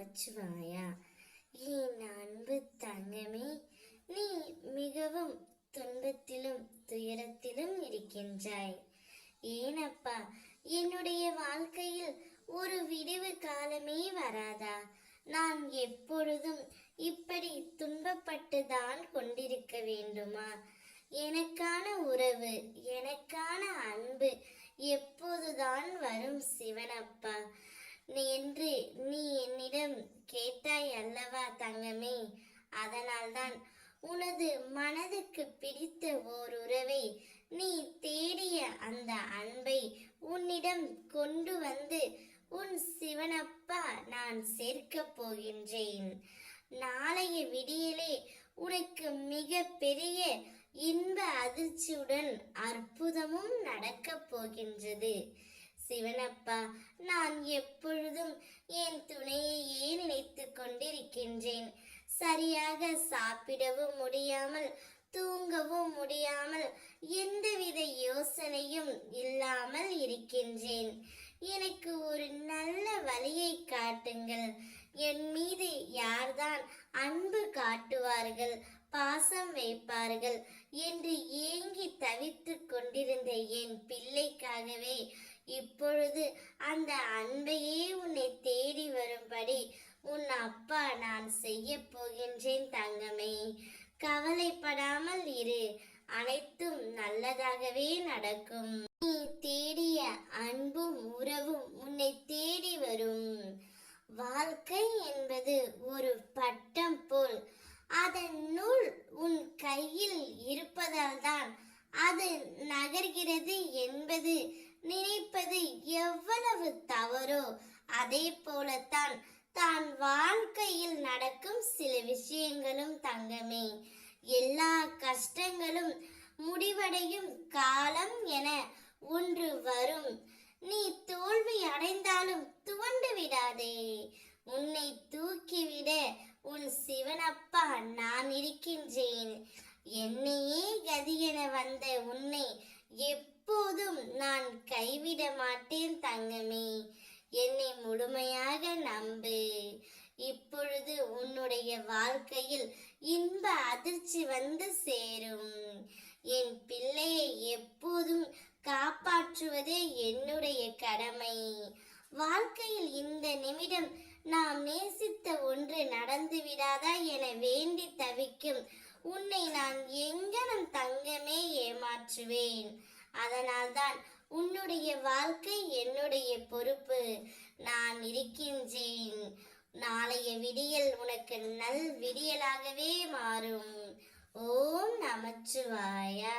நமச்சிவாயா. என் அன்பு தங்கமே, நீ மிகவும் துன்பத்திலும் துயரத்திலும் இருக்கின்றாய். ஏனப்பா, என்னுடைய வாழ்க்கையில் ஒரு விடிவு காலமே வராதா? நான் எப்பொழுதும் இப்படி துன்பப்பட்டுதான் கொண்டிருக்க வேண்டுமா? எனக்கான உறவு, எனக்கான அன்பு எப்போதுதான் வரும் சிவனப்பா என்று நீ என்னிடம் கேட்டாய் அல்லவா தங்கமே? அதனால்தான் உனது மனதுக்கு பிடித்த ஓர் உறவை, நீ தேடிய அந்த அன்பை உன்னிடம் கொண்டு வந்து உன் சிவனப்பா நான் சேர்க்கப் போகின்றேன். நாளைய விடியலே உனக்கு மிக பெரிய இன்ப அதிர்ச்சியுடன் அற்புதமும் நடக்கப் போகின்றது. சிவனப்பா, நான் எப்பொழுதும் என் துணையையே நினைத்து கொண்டிருக்கின்றேன். சரியாக சாப்பிடவும் முடியாமல், தூங்கவும் முடியாமல், எந்தவித யோசனையும் இல்லாமல் இருக்கின்றேன். எனக்கு ஒரு நல்ல வழியை காட்டுங்கள். என் மீது யார்தான் அன்பு காட்டுவார்கள், பாசம் வைப்பார்கள் என்று ஏங்கி தவித்து கொண்டிருந்த என் பிள்ளைக்காகவே இப்பொழுது அந்த அன்பையே உன்னை தேடி வரும்படி உன் அப்பா நான் செய்ய போகின்றேன் தங்கமே. கவலைப்படாமல் இரு, அனைத்தும் நல்லதாகவே நடக்கும். நீ தேடிய அன்பும் உறவும் உன்னை தேடி வரும். வாழ்க்கை என்பது ஒரு பட்டம் போல், அதன் நூல் உன் கையில் இருப்பதால் தான் அது நகர்கிறது என்பது நினைப்பது எவ்வளவு தவறோ, அதே போலத்தான் தான் வாழ்க்கையில் நடக்கும் சில விஷயங்களும் தங்கமே. எல்லா கஷ்டங்களும் முடிவடையும் காலம் என ஒன்று வரும். நீ தோல்வி அடைந்தாலும் துவண்டு விடாதே. உன்னை தூக்கிவிட உன் சிவனப்பா நான் இருக்கின்றேன். என்னையே கதியென வந்த உன்னை எப்போதும் நான் கைவிட மாட்டேன் தங்கமே. என்னை முழுமையாக நம்பு. இப்பொழுது உன்னுடைய வாழ்க்கையில் இன்ப அதிர்ச்சி வந்து சேரும். என் பிள்ளையை எப்போதும் காப்பாற்றுவதே என்னுடைய கடமை. வாழ்க்கையில் இந்த நிமிடம் நாம் நேசித்த ஒன்று நடந்து விடாதா என வேண்டி தவிக்கும் உன்னை நான் எங்கனம் தங்கமே ஏமாற்றுவேன். அதனால்தான் உன்னுடைய வாழ்க்கை என்னுடைய பொறுப்பு. நான் இருக்கின்றேன். நாளைய விடியல் உனக்கு நல் விடியலாகவே மாறும். ஓம் நமச்சிவாயா.